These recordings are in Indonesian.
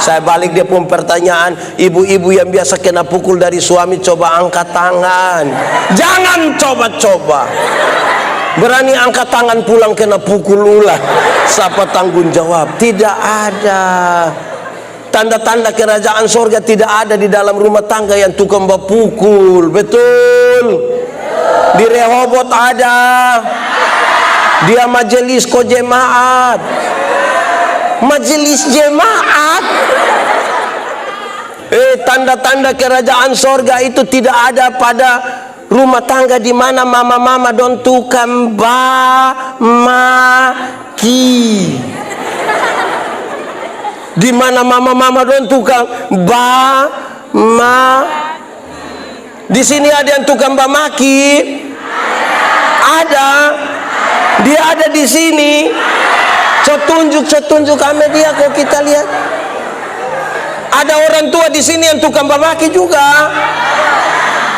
Saya balik dia pun pertanyaan, ibu-ibu yang biasa kena pukul dari suami, coba angkat tangan. Jangan coba-coba. Berani angkat tangan pulang kena pukul ulah. Siapa tanggung jawab? Tidak ada. Tanda-tanda kerajaan sorga tidak ada di dalam rumah tangga yang tukang pukul. Betul. Di Rehobot ada. Dia majelis ko jemaat. Majelis jemaat. Tanda-tanda kerajaan sorga itu tidak ada pada rumah tangga di mana mama-mama don tukang maki. Di mana mama-mama don tukang Di sini ada yang tukang maki? Ada. Dia ada di sini. Tunjuk kami dia kok kita lihat. Ada orang tua di sini yang tukang maki juga.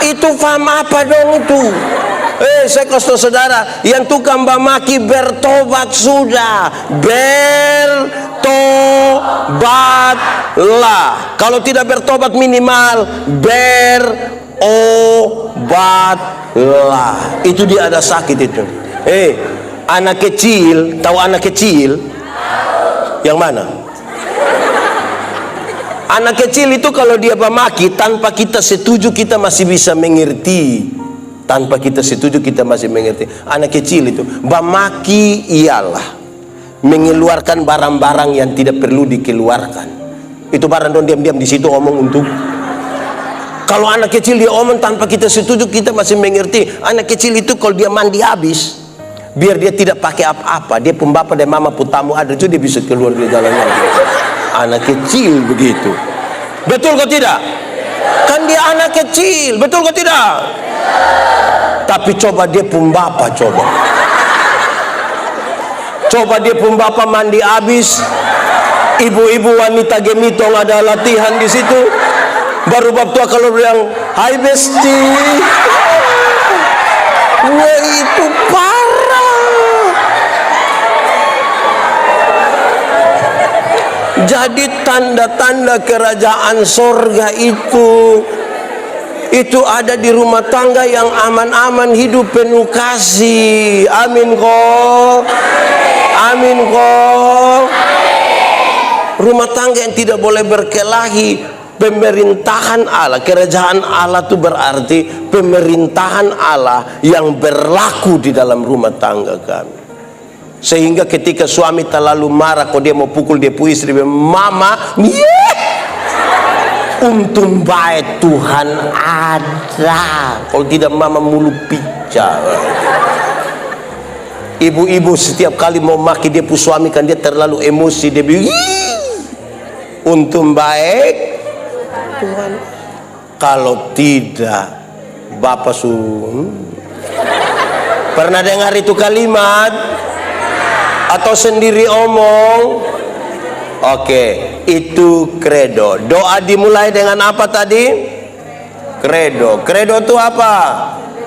Itu paham apa dong itu? Saya kasih saudara, yang tukang maki bertobat sudah. Bertobatlah. Kalau tidak bertobat minimal berobatlah. Itu dia ada sakit itu. Anak kecil, tahu anak kecil? Yang mana? Anak kecil itu kalau dia memaki tanpa kita setuju kita masih bisa mengerti. Tanpa kita setuju kita masih mengerti. Anak kecil itu memaki ialah mengeluarkan barang-barang yang tidak perlu dikeluarkan. Itu barang don diam-diam di situ omong untuk. Kalau anak kecil dia omong tanpa kita setuju kita masih mengerti. Anak kecil itu kalau dia mandi habis, biar dia tidak pakai apa-apa, dia pun bapak dan mama pun tamu ada juga dia bisa keluar dari jalannya. Anak kecil begitu. Betul kok tidak? Kan dia anak kecil, betul kok tidak? Tapi coba dia pun bapak coba. Coba dia pun bapak mandi habis, ibu-ibu wanita gemitong ada latihan di situ. Baru bab tua kalau bilang, "Hai besti." Wah, itu parah. Jadi tanda-tanda kerajaan sorga itu ada di rumah tangga yang aman-aman, hidup penuh kasih. Amin kok. Amin kok. Rumah tangga yang tidak boleh berkelahi. Pemerintahan Allah, kerajaan Allah itu berarti pemerintahan Allah yang berlaku di dalam rumah tangga kami. Sehingga ketika suami terlalu marah, kalau dia mau pukul dia pu istri, mama, untung baik Tuhan ada. Kalau tidak mama mulu pica. Ibu-ibu setiap kali mau maki dia pu suami kan dia terlalu emosi, dia bilang, untung baik Tuhan. Kalau tidak, Bapak pernah dengar itu kalimat atau sendiri omong? Oke, itu kredo. Doa dimulai dengan apa tadi? Kredo. Kredo itu apa?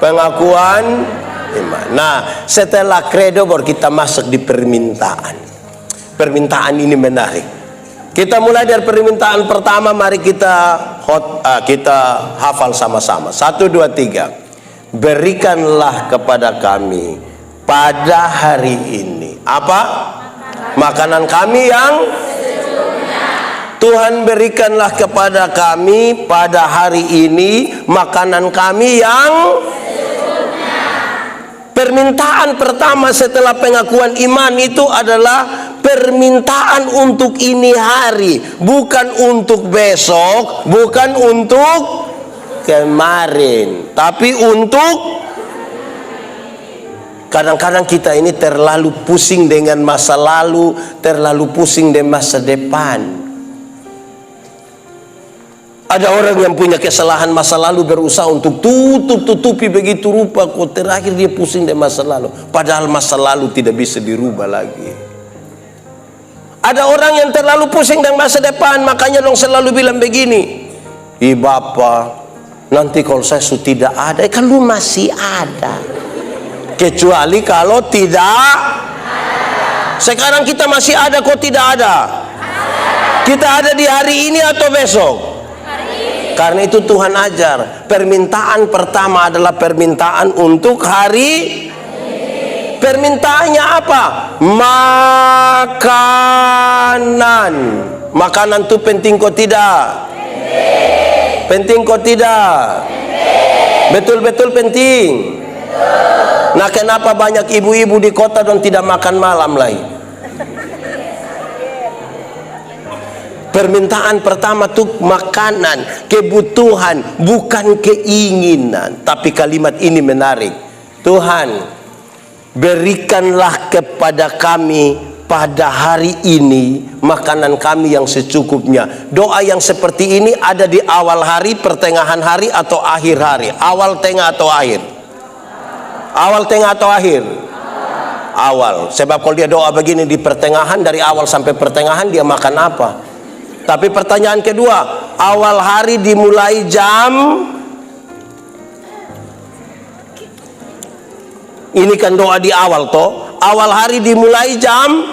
Pengakuan iman. Nah, setelah kredo baru kita masuk di permintaan. Permintaan ini menarik. Kita mulai dari permintaan pertama. Mari kita hafal sama-sama. 1, 2, 3. Berikanlah kepada kami pada hari ini apa? Makanan kami yang Tuhan berikanlah kepada kami pada hari ini makanan kami yang permintaan pertama setelah pengakuan iman itu adalah permintaan untuk ini hari, bukan untuk besok, bukan untuk kemarin, tapi untuk. Kadang-kadang kita ini terlalu pusing dengan masa lalu, terlalu pusing dengan masa depan. Ada orang yang punya kesalahan masa lalu berusaha untuk tutupi begitu rupa, kok terakhir dia pusing dengan masa lalu. Padahal masa lalu tidak bisa dirubah lagi. Ada orang yang terlalu pusing dengan masa depan, makanya dong selalu bilang begini, Bapak, nanti kalau saya sudah tidak ada, kan lu masih ada. Kecuali kalau tidak. Sekarang kita masih ada, kok tidak ada? Kita ada di hari ini atau besok? Karena itu Tuhan ajar, permintaan pertama adalah permintaan untuk hari. Permintaannya apa? Makanan. Makanan itu penting kok tidak? Penting kok tidak? Betul-betul penting. Nah, kenapa banyak ibu-ibu di kota dan tidak makan malam lagi? Permintaan pertama tuh makanan, kebutuhan, bukan keinginan. Tapi kalimat ini menarik. Tuhan, berikanlah kepada kami pada hari ini makanan kami yang secukupnya. Doa yang seperti ini ada di awal hari, pertengahan hari, atau akhir hari? Awal, tengah, atau akhir? Awal, tengah, atau akhir? Awal. Sebab kalau dia doa begini di pertengahan, dari awal sampai pertengahan dia makan apa? Tapi pertanyaan kedua, awal hari dimulai jam, ini kan doa di awal toh, awal hari dimulai jam,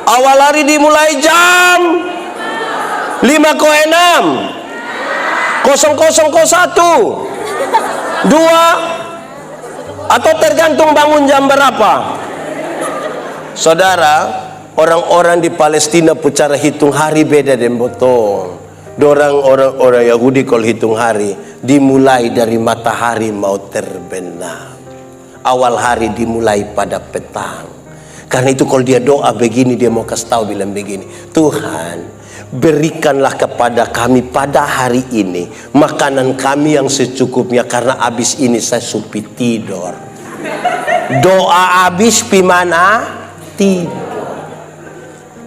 awal hari dimulai jam 5:06, 00:01, 2, atau tergantung bangun jam berapa. Saudara, orang-orang di Palestina cara hitung hari beda dan botong. Orang Yahudi kalau hitung hari dimulai dari matahari mau terbenam. Awal hari dimulai pada petang. Karena itu kalau dia doa begini, dia mau kasih tahu bilang begini, Tuhan, berikanlah kepada kami pada hari ini makanan kami yang secukupnya, karena habis ini saya supi tidur. Doa habis pimana? Tidur.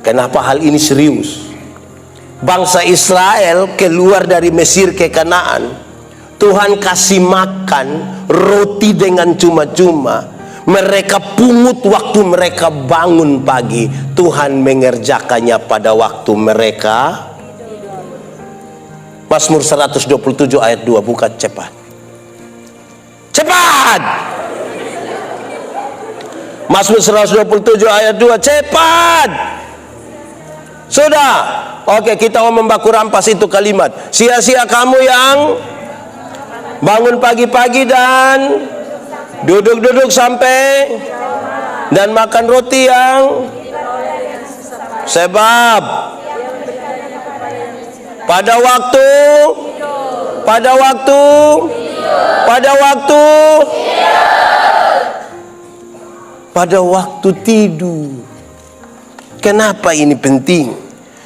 Kenapa hal ini serius? Bangsa Israel keluar dari Mesir ke Kanaan, Tuhan kasih makan roti dengan cuma-cuma. Mereka pungut waktu mereka bangun pagi. Tuhan mengerjakannya pada waktu mereka. Mazmur 127 ayat 2, buka cepat. Cepat! Mazmur 127 ayat 2, cepat. Sudah. Oke, kita mau membaku rampas itu kalimat. Sia-sia kamu yang bangun pagi-pagi dan duduk-duduk sampai dan makan roti yang, sebab pada waktu tidur. Kenapa ini penting?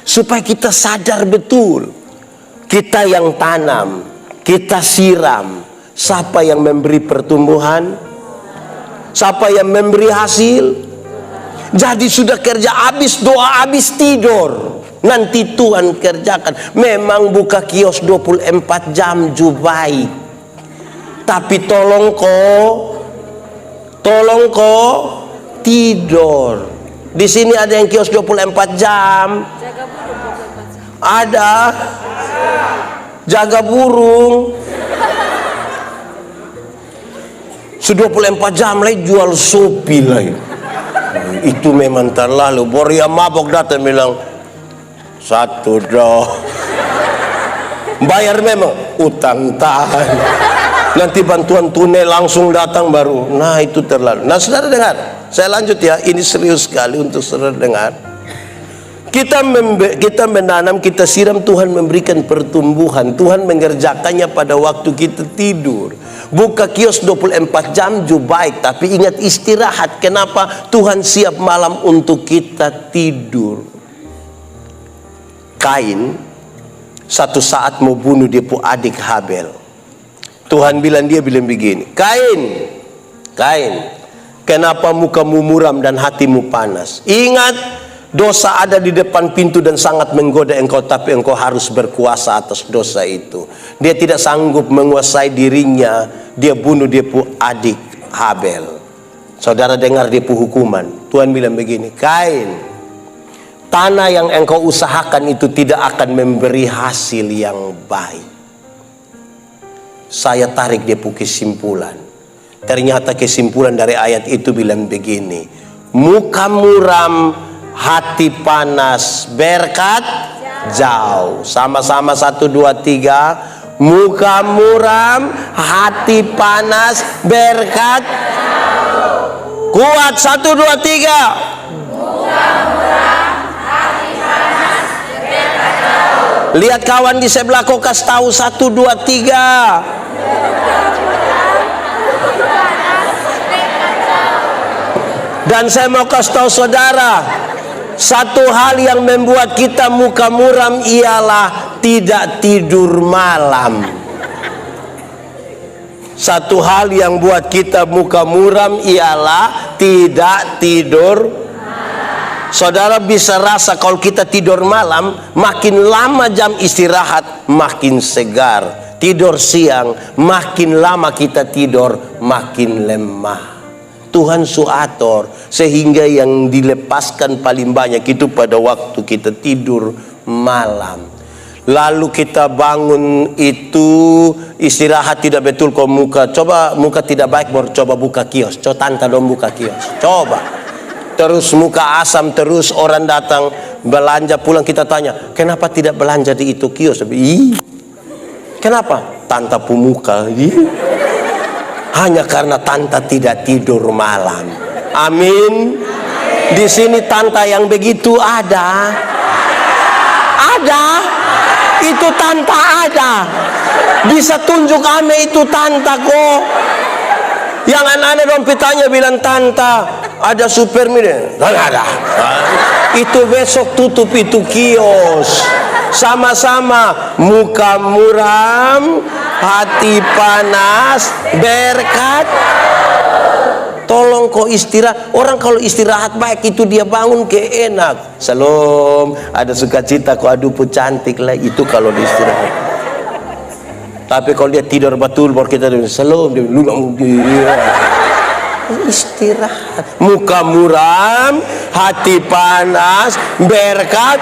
Supaya kita sadar betul, kita yang tanam, kita siram. Siapa yang memberi pertumbuhan? Siapa yang memberi hasil? Jadi sudah kerja habis, doa habis, tidur. Nanti Tuhan kerjakan. Memang buka kios 24 jam juga baik. Tapi tolong kok tidur. Di sini ada yang kios 24 jam. Ada jaga burung. 24 jam lagi jual sopi lagi. Itu memang terlalu. Boria mabok datang bilang, satu doh. Bayar memang utang tahan. Nanti bantuan tunai langsung datang baru. Nah, itu terlalu. Nah, saudara dengar. Saya lanjut ya. Ini serius sekali untuk saudara dengar. Kita menanam, kita siram, Tuhan memberikan pertumbuhan. Tuhan mengerjakannya pada waktu kita tidur. Buka kios 24 jam juga baik, tapi ingat istirahat. Kenapa? Tuhan siap malam untuk kita tidur. Kain satu saat mau bunuh dia pu adik Habel. Tuhan bilang begini, Kain, kenapa mukamu muram dan hatimu panas? Ingat, dosa ada di depan pintu dan sangat menggoda engkau, tapi engkau harus berkuasa atas dosa itu. Dia tidak sanggup menguasai dirinya, dia bunuh dia pu adik Habel. Saudara dengar dia pu hukuman. Tuhan bilang begini, Kain, tanah yang engkau usahakan itu tidak akan memberi hasil yang baik. Saya tarik dia pu kesimpulan. Ternyata kesimpulan dari ayat itu bilang begini, muka muram, hati panas, berkat jauh. Sama-sama 1, 2, 3. Muka muram, hati panas, berkat jauh. Kuat, 1, 2, 3. Muka muram, hati panas, berkat jauh. Lihat kawan di sebelah kau, kasih tahu 1, 2, 3. Dan saya mau kasih tahu saudara, satu hal yang membuat kita muka muram ialah tidak tidur malam. Satu hal yang buat kita muka muram ialah tidak tidur. Saudara bisa rasa kalau kita tidur malam, makin lama jam istirahat, makin segar. Tidur siang, makin lama kita tidur, makin lemah. Tuhan suator sehingga yang dilepaskan paling banyak itu pada waktu kita tidur malam. Lalu kita bangun itu istirahat tidak betul kok muka. Coba muka tidak baik, coba buka kios. Coba tante dong buka kios. Coba. Terus muka asam, terus orang datang belanja pulang kita tanya, kenapa tidak belanja di itu kios? Ih, kenapa? Tante pemuka. Hanya karena tante tidak tidur malam. Amin. Di sini tante yang begitu ada. Ada. Itu tante ada. Bisa tunjuk ame itu tante kok. Yang anak-anak dong pitanya bilang tante ada Superman. Dan ada. Itu besok tutup itu kios. Sama-sama muka muram, hati panas, berkat. Tolong kau istirahat. Orang kalau istirahat baik itu dia bangun ke enak. Salam, ada sukacita kau aduh cantik lah. Itu kalau dia istirahat. Tapi kalau dia tidur betul baru kita bilang salam, dia istirahat. Muka muram, hati panas, berkat.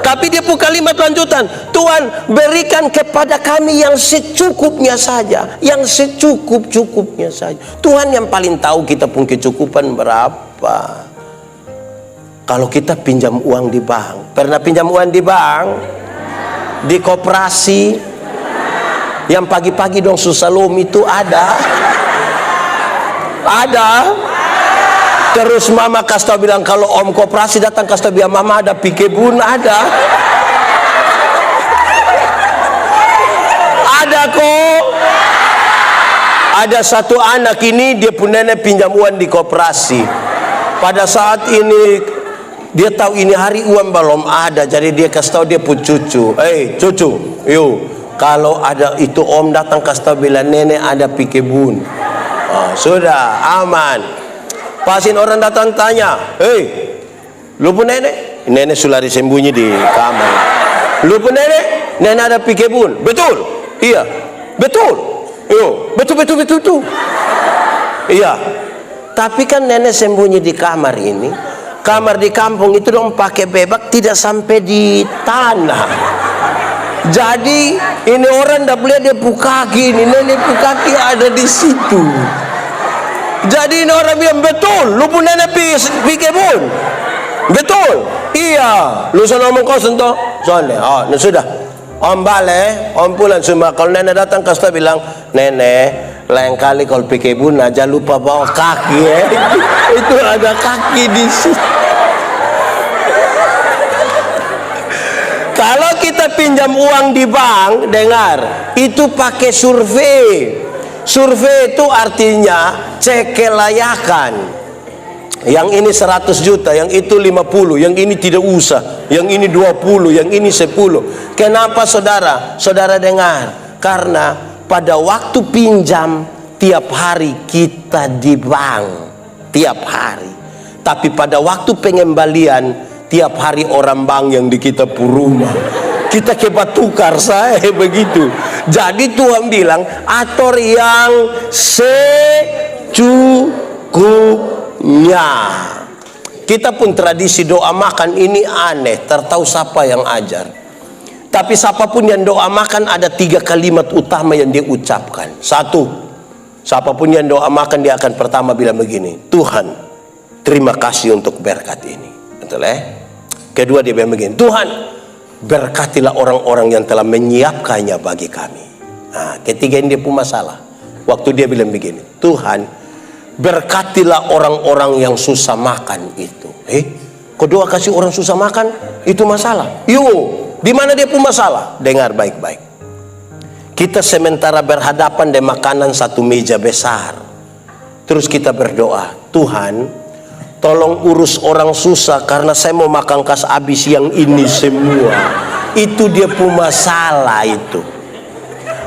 Tapi dia pun kalimat lanjutan, Tuhan berikan kepada kami yang secukupnya saja, yang secukup-cukupnya saja. Tuhan yang paling tahu kita pun kecukupan berapa. Kalau kita pinjam uang di bank, pernah pinjam uang di bank? Di koperasi, yang pagi-pagi dong susalom itu ada. Ada. Terus mama kasih tahu bilang kalau om koperasi datang kasih tahu biar mama ada pikebun ada. Ada kok. Ada satu anak ini dia pun nenek pinjam uang di koperasi. Pada saat ini dia tahu ini hari uang belum ada, jadi dia kasih tahu dia pun cucu. Cucu, yuk kalau ada itu om datang kasih tahu bilang nenek ada pikebun. Sudah aman. Pasin orang datang tanya, lu pun nenek? Nenek sulari sembunyi di kamar. Lu pun nenek? Nenek ada pikebun. Betul? Iya. Betul? Yo, betul. Iya. Tapi kan nenek sembunyi di kamar ini. Kamar di kampung itu dong pakai bebak tidak sampai di tanah. Jadi ini orang dah boleh dia pukaki ini, nenek pukaki ada di situ. Jadi ini orang bilang betul, lu pun nenek pikebun. Betul? Iya. Lu sana ngomong kau sentuh. Soalnya, nah sudah. Om balik, om pulang semua. Kalau nenek datang kasih bilang, nenek, lain kali kalau pikebun aja lupa bawa kaki ya. Itu ada kaki di situ. Kalau kita pinjam uang di bank, dengar, itu pakai survei. Survei itu artinya cek kelayakan. Yang ini 100 juta, yang itu 50, yang ini tidak usah, yang ini 20, yang ini 10. Kenapa saudara? Saudara dengar, karena pada waktu pinjam tiap hari kita di bank, tiap hari. Tapi pada waktu pengembalian tiap hari orang bank yang di kita rumah. Kita kebat tukar saya begitu. Jadi Tuhan bilang atur yang secukupnya. Kita pun tradisi doa makan ini aneh, tertahu siapa yang ajar. Tapi siapapun yang doa makan ada 3 kalimat utama yang dia ucapkan. 1, siapapun yang doa makan dia akan pertama bilang begini, Tuhan terima kasih untuk berkat ini. Betul ya? Kedua dia bilang begini, Tuhan berkatilah orang-orang yang telah menyiapkannya bagi kami. Nah, ketiga ini dia pun masalah. Waktu dia bilang begini, Tuhan berkatilah orang-orang yang susah makan itu. Kau doa kasih orang susah makan, itu masalah. Di mana dia pun masalah? Dengar baik-baik. Kita sementara berhadapan dengan makanan satu meja besar. Terus kita berdoa, Tuhan tolong urus orang susah karena saya mau makan kas habis yang ini semua. Itu dia pun masalah itu.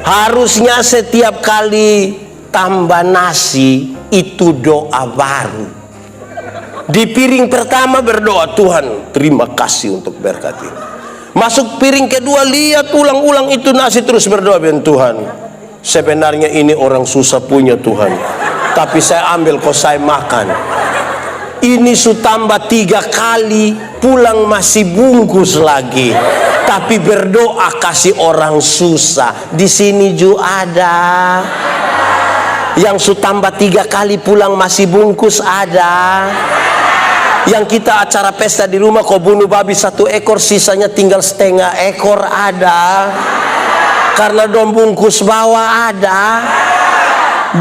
Harusnya setiap kali tambah nasi itu doa baru. Di piring pertama berdoa, Tuhan terima kasih untuk berkat ini. Masuk piring kedua, lihat ulang-ulang itu nasi, terus berdoa, Tuhan sebenarnya ini orang susah punya Tuhan, tapi saya ambil kok saya makan. Ini su tambah 3 kali, pulang masih bungkus lagi, tapi berdoa kasih orang susah. Di sini juga ada yang su tambah 3 kali, pulang masih bungkus ada. Yang kita acara pesta di rumah kau bunuh babi 1 ekor, sisanya tinggal setengah ekor ada. Karena dong bungkus bawa ada.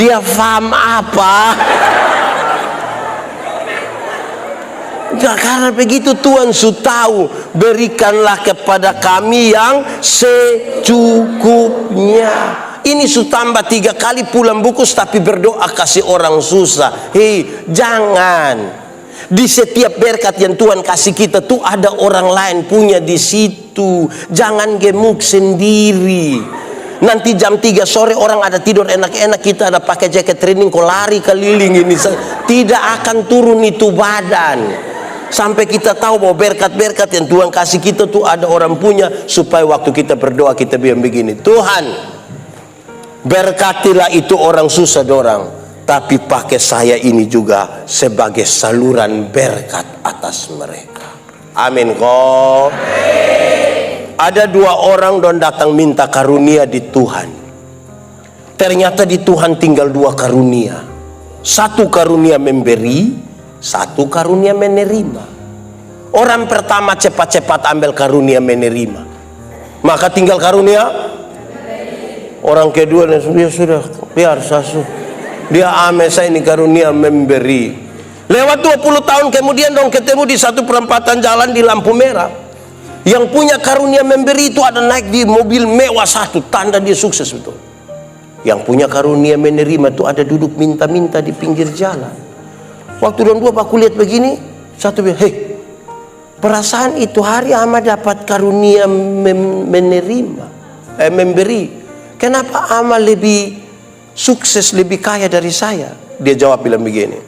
Dia paham apa? Ya, karena begitu Tuhan su tahu, berikanlah kepada kami yang secukupnya. Ini su tambah 3 kali pulang bungkus tapi berdoa kasih orang susah. Jangan. Di setiap berkat yang Tuhan kasih kita tuh ada orang lain punya di situ. Jangan gemuk sendiri. Nanti jam 3 sore orang ada tidur enak-enak, kita ada pakai jaket training kok lari keliling ini. Tidak akan turun itu badan. Sampai kita tahu bahwa berkat-berkat yang Tuhan kasih kita tuh ada orang punya, supaya waktu kita berdoa kita bilang begini, Tuhan berkatilah itu orang susah dorang, tapi pakai saya ini juga sebagai saluran berkat atas mereka. Amin kok. Ada 2 orang don datang minta karunia di Tuhan. Ternyata di Tuhan tinggal 2 karunia. 1 karunia memberi, 1 karunia menerima. Orang pertama cepat-cepat ambil karunia menerima, maka tinggal karunia. Orang kedua dia sudah biar sasu. Dia saya ini karunia memberi. Lewat 20 tahun kemudian dong ketemu di satu perempatan jalan di lampu merah. Yang punya karunia memberi itu ada naik di mobil mewah 1, tanda dia sukses betul. Yang punya karunia menerima itu ada duduk minta-minta di pinggir jalan. Waktu dong 2 aku lihat begini, satu bilang, perasaan itu hari ama dapat karunia memberi. Kenapa ama lebih sukses, lebih kaya dari saya? Dia jawab bilang begini,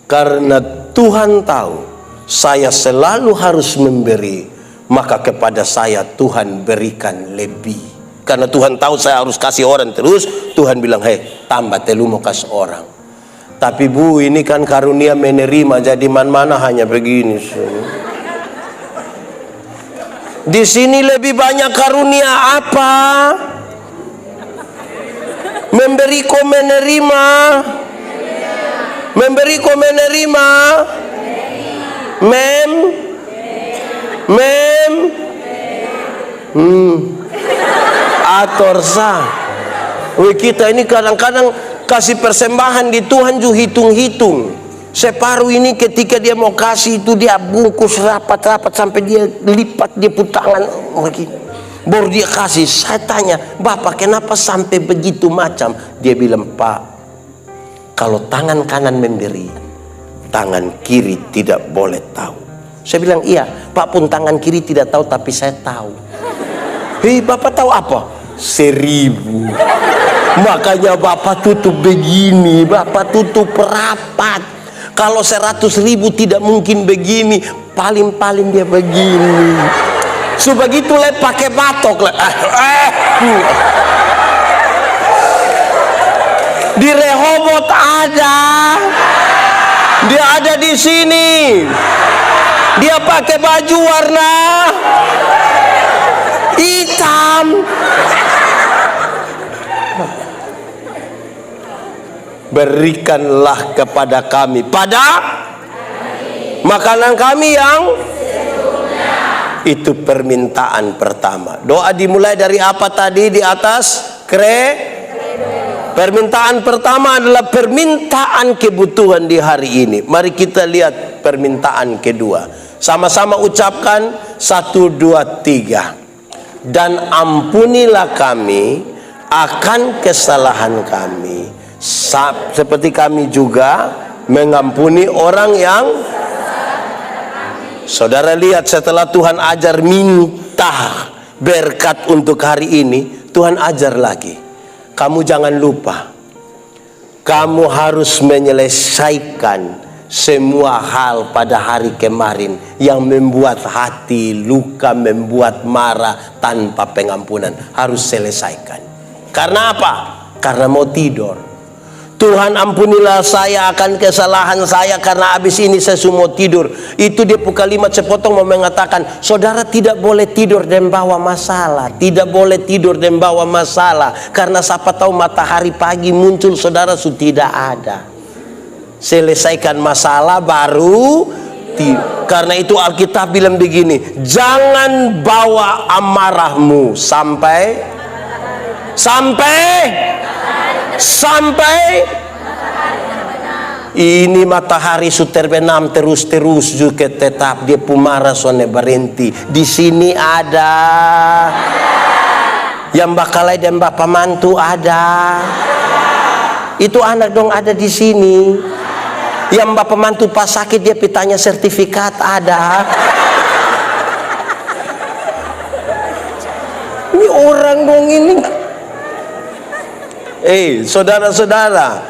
karena Tuhan tahu saya selalu harus memberi, maka kepada saya Tuhan berikan lebih. Karena Tuhan tahu saya harus kasih orang terus, Tuhan bilang, tambah telu mau kasih orang. Tapi Bu, ini kan karunia menerima, jadi mana-mana hanya begini. Di sini lebih banyak karunia apa? Memberi kok menerima. Memberi kok menerima. Atorsa. Kita ini kadang-kadang kasih persembahan di Tuhan juga hitung-hitung. Separuh ini ketika dia mau kasih itu dia bungkus rapat-rapat sampai dia lipat dia putangan begini. Baru dia kasih. Saya tanya, Bapak kenapa sampai begitu macam? Dia bilang, Pak, kalau tangan kanan memberi, tangan kiri tidak boleh tahu. Saya bilang, iya Pak, pun tangan kiri tidak tahu, tapi saya tahu. Bapak tahu apa? 1000. Makanya Bapak tutup begini, Bapak tutup rapat. Kalau 100.000 tidak mungkin begini, paling-paling dia begini. Sebegitu pakai batok di Rehoboth ada, dia ada di sini, dia pakai baju warna hitam. Berikanlah kepada kami pada makanan kami yang itu permintaan pertama. Doa dimulai dari apa tadi di atas? Permintaan pertama adalah permintaan kebutuhan di hari ini. Mari kita lihat permintaan kedua. Sama-sama ucapkan 1, 2, 3. Dan ampunilah kami akan kesalahan kami, seperti kami juga mengampuni orang yang. Saudara lihat, setelah Tuhan ajar minta berkat untuk hari ini, Tuhan ajar lagi. Kamu jangan lupa, kamu harus menyelesaikan semua hal pada hari kemarin yang membuat hati luka, membuat marah tanpa pengampunan. Harus selesaikan. Karena apa? Karena mau tidur. Tuhan ampunilah saya akan kesalahan saya, karena habis ini saya semua tidur. Itu dia kalimat sepotong mau mengatakan, saudara tidak boleh tidur dan bawa masalah. Tidak boleh tidur dan bawa masalah. Karena siapa tahu matahari pagi muncul, saudara sudah tidak ada. Selesaikan masalah baru tidur. Karena itu Alkitab bilang begini, jangan bawa amarahmu sampai ini matahari sudah terbenam terus juga tetap dia pumara sone berhenti. Di sini ada yang bakalai dan bapak mantu ada. Itu anak dong ada di sini. Yang bapak mantu pas sakit dia pitanya sertifikat ada. Ini orang dong ini. Saudara-saudara,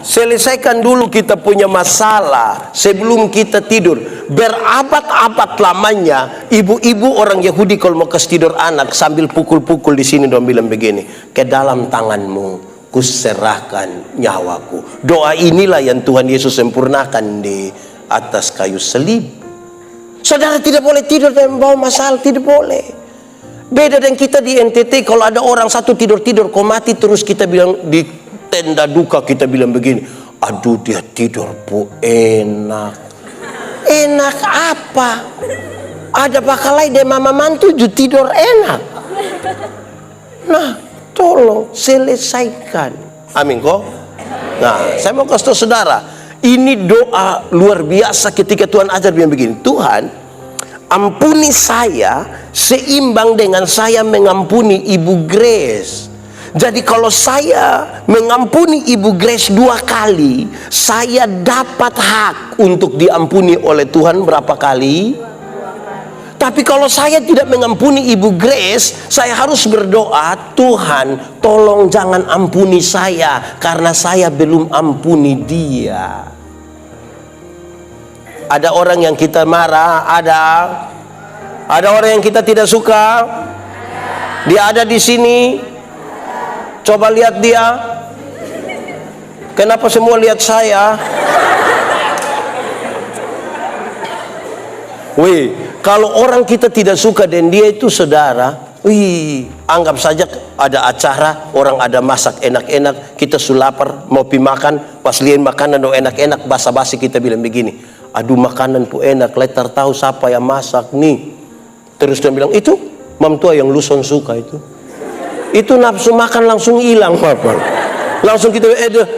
selesaikan dulu kita punya masalah sebelum kita tidur. Berabad-abad lamanya ibu-ibu orang Yahudi kalau mau kasih tidur anak sambil pukul-pukul di sini dong bilang begini, ke dalam tanganmu kuserahkan nyawaku. Doa inilah yang Tuhan Yesus sempurnakan di atas kayu salib. Saudara tidak boleh tidur dan membawa masalah, tidak boleh. Beda dengan kita di NTT, kalau ada orang satu tidur-tidur kok mati, terus kita bilang di tenda duka kita bilang begini, aduh dia tidur bu enak. Enak apa? Ada bakalai deh mama mantu juga tidur enak. Nah, tolong selesaikan. Amin kok. Nah, saya mau kasih tahu saudara, ini doa luar biasa ketika Tuhan ajar bilang begini, Tuhan ampuni saya seimbang dengan saya mengampuni Ibu Grace. Jadi kalau saya mengampuni Ibu Grace 2 kali, saya dapat hak untuk diampuni oleh Tuhan berapa kali? Tapi kalau saya tidak mengampuni Ibu Grace, saya harus berdoa, Tuhan tolong jangan ampuni saya karena saya belum ampuni dia. Ada orang yang kita marah, ada orang yang kita tidak suka. Dia ada di sini. Coba lihat dia. Kenapa semua lihat saya? Kalau orang kita tidak suka dan dia itu saudara, anggap saja ada acara, orang ada masak enak-enak, kita lapar mau pi makan, pas lihat makanan enak-enak, basa-basi kita bilang begini, aduh makanan pu enak, letar tahu siapa yang masak nih. Terus dia bilang, itu mam tua yang luson suka itu nafsu makan langsung hilang Bapak. Langsung kita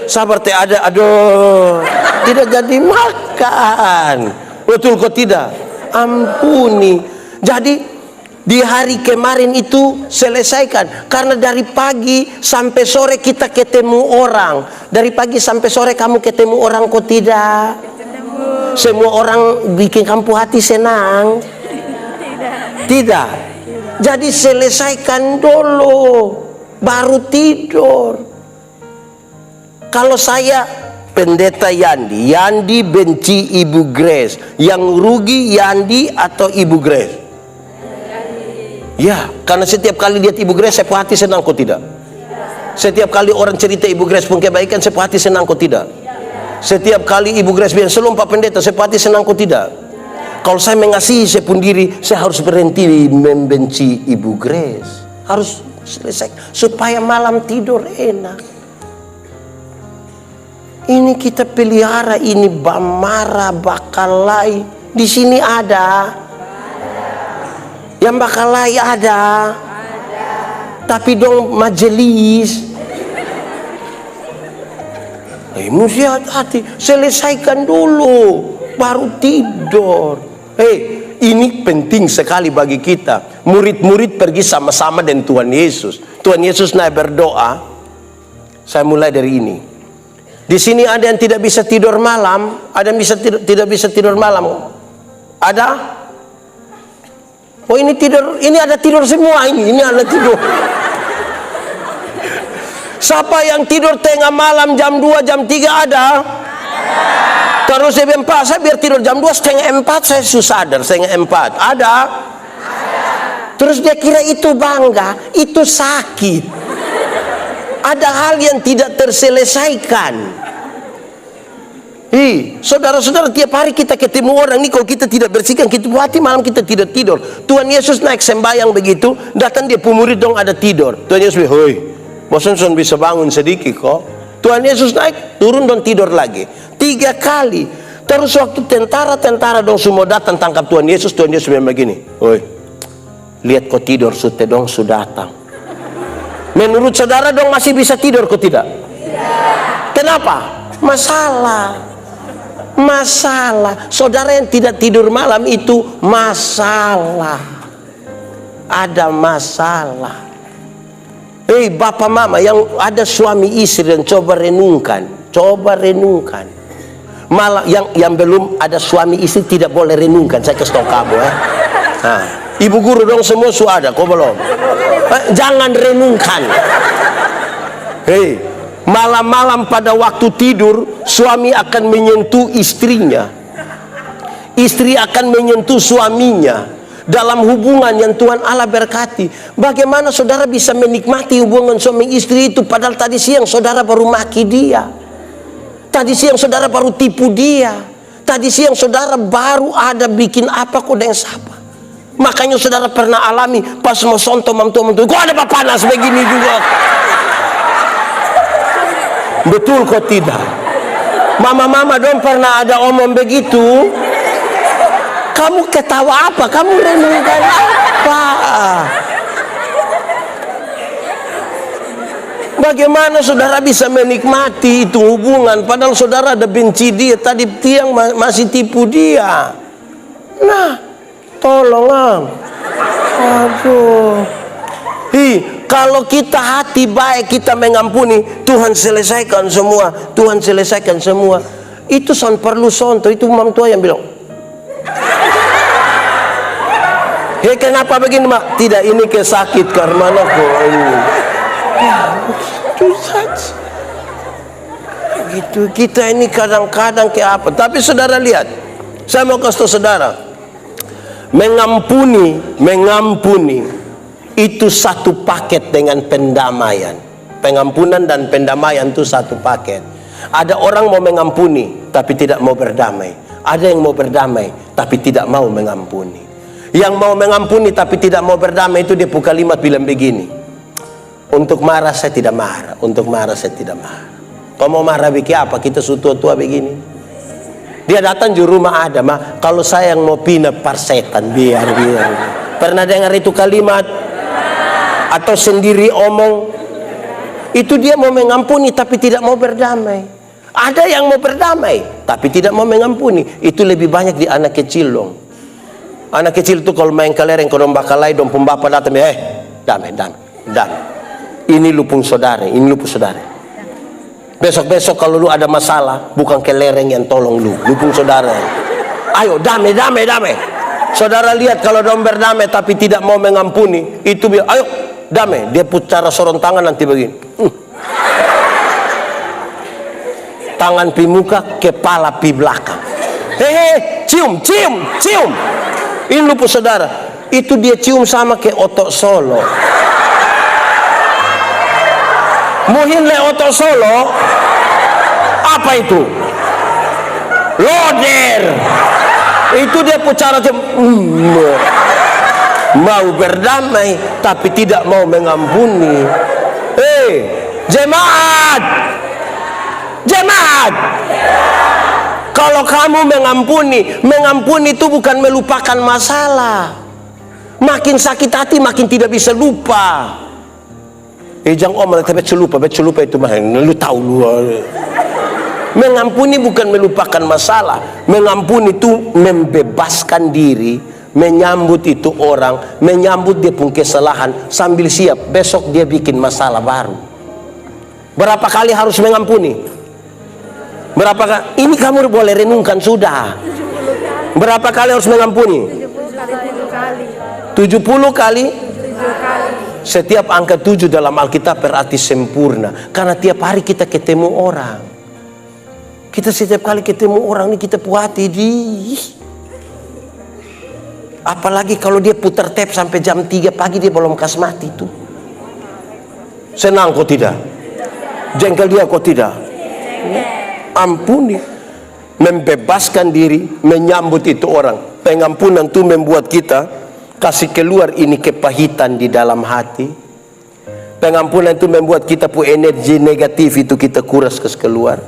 sabar teh ada, aduh tidak jadi makan. Betul kok tidak? Ampuni. Jadi di hari kemarin itu selesaikan, karena dari pagi sampai sore kita ketemu orang. Dari pagi sampai sore kamu ketemu orang kok tidak? Semua orang bikin kamu hati senang? Tidak. Jadi selesaikan dulu baru tidur. Kalau saya pendeta Yandi benci Ibu Grace, yang rugi Yandi atau Ibu Grace? Ya, karena setiap kali lihat Ibu Grace saya hati senang kok tidak? Setiap kali orang cerita Ibu Grace pun kebaikan saya hati senang kok tidak? Setiap kali Ibu Grace bilang selom Pak Pendeta saya hati senang kok tidak? Kalau saya mengasihi saya pun diri, saya harus berhenti membenci Ibu Grace. Harus selesai supaya malam tidur enak. Ini kita pelihara ini bamara, bakalai. Di sini ada. Yang bakalai ada. Tapi dong majelis. Mesti hati-hati. Selesaikan dulu, baru tidur. Ini penting sekali bagi kita. Murid-murid pergi sama-sama dengan Tuhan Yesus. Tuhan Yesus naik berdoa. Saya mulai dari ini. Di sini ada yang tidak bisa tidur malam, ada yang tidak bisa tidur malam. Ada? Oh, ini tidur, ini ada tidur semua ini ada tidur. Siapa yang tidur tengah malam jam 2, jam 3 ada? Terus jam 4 saya biar tidur jam 2, setengah 4 saya sadar, setengah 4. Ada? Terus dia kira itu bangga, itu sakit. Ada hal yang tidak terselesaikan. Saudara-saudara, tiap hari kita ketemu orang nih, kalau kita tidak bersihkan, kita hati malam kita tidak tidur. Tuhan Yesus naik sembahyang begitu, datang dia pemurid dong ada tidur. Tuhan Yesus bilang, hoi, bosan bisa bangun sedikit kok. Tuhan Yesus naik, turun dan tidur lagi 3 kali. Terus waktu tentara dong semua datang tangkap Tuhan Yesus bilang begini, hoi, lihat kau tidur, sute dong sudah datang. Menurut saudara dong masih bisa tidur kok tidak? Kenapa? Masalah. Saudara yang tidak tidur malam itu masalah. Ada masalah. Bapak mama yang ada suami istri dan coba renungkan. Malah yang belum ada suami istri tidak boleh renungkan. Saya kasih tahu kamu ya. Ibu guru dong semua sudah ada, kok belum? Jangan renungkan. Malam-malam pada waktu tidur, suami akan menyentuh istrinya, istri akan menyentuh suaminya dalam hubungan yang Tuhan Allah berkati. Bagaimana saudara bisa menikmati hubungan suami istri itu, padahal tadi siang saudara baru maki dia, tadi siang saudara baru tipu dia, tadi siang saudara baru ada bikin apa kok dengan siapa. Makanya saudara pernah alami pas mau sonto mantu, kok ada panas begini juga. Betul kok tidak? Mama-mama dong pernah ada omong begitu. Kamu ketawa apa? Kamu renungkan apa? Bagaimana saudara bisa menikmati itu hubungan, padahal saudara ada benci dia, tadi tiang masih tipu dia. Nah, tolong. Aduh. Kalau kita hati baik, kita mengampuni, Tuhan selesaikan semua. Tuhan selesaikan semua. Itu perlu sonto. Itu mam tua yang bilang, kenapa begini mak? Tidak, ini kesakit karena kok ini. Itu saja. Gitu kita ini kadang-kadang kayak apa? Tapi saudara lihat, saya mau kasih tahu saudara, mengampuni itu satu paket dengan pendamaian. Pengampunan dan pendamaian itu satu paket. Ada orang mau mengampuni tapi tidak mau berdamai. Ada yang mau berdamai tapi tidak mau mengampuni. Yang mau mengampuni tapi tidak mau berdamai itu dia punya kalimat bilang begini, untuk marah saya tidak marah, untuk marah saya tidak marah. Kau mau marah bikin apa? Kita tua-tua begini. Dia datang di rumah ada, mah kalau saya yang mau pindah parsetan biar. Pernah dengar itu kalimat? Atau sendiri omong? Itu dia mau mengampuni tapi tidak mau berdamai. Ada yang mau berdamai tapi tidak mau mengampuni. Itu lebih banyak di anak kecil dong. Anak kecil itu kalau main kelereng, kalau bakalai dong pembapa datang, damai. Ini lupung saudara, ini lupung saudara. Besok-besok kalau lu ada masalah, bukan kelereng yang tolong lu, lupung saudara. Ayo damai. Saudara lihat kalau dong berdamai tapi tidak mau mengampuni, itu biar ayo damai. Dia putar sorong tangan nanti begini. Tangan pi muka, kepala pi belakang. Cium. Ini lupa saudara. Itu dia cium sama ke otok solo. Muhin le otok solo. Apa itu? Loder. Itu dia pucara mau berdamai tapi tidak mau mengampuni. Jemaat, Jemaat, kalau kamu mengampuni itu bukan melupakan masalah. Makin sakit hati makin tidak bisa lupa. Jangan om tapi lupa itu mah lu tahu lu. Mengampuni bukan melupakan masalah. Mengampuni itu membebaskan diri, menyambut itu orang, menyambut dia pun kesalahan sambil siap besok dia bikin masalah baru. Berapa kali harus mengampuni? Berapa kali? Ini kamu boleh renungkan sudah. Berapa kali harus mengampuni? 70 kali. Setiap angka 7 dalam Alkitab berarti sempurna. Karena tiap hari kita ketemu orang. Kita setiap kali ketemu orang ini kita puati di. Apalagi kalau dia putar tape sampai jam 3 pagi dia belum kas mati tuh. Senang kok tidak? Jengkel dia kok tidak? Ampuni. Membebaskan diri, menyambut itu orang. Pengampunan itu membuat kita kasih keluar ini kepahitan di dalam hati. Pengampunan itu membuat kita punya energi negatif itu kita kuras keluar.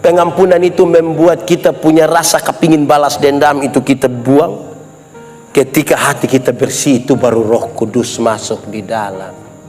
Pengampunan itu membuat kita punya rasa kepingin balas dendam itu kita buang. Ketika hati kita bersih itu baru Roh Kudus masuk di dalam.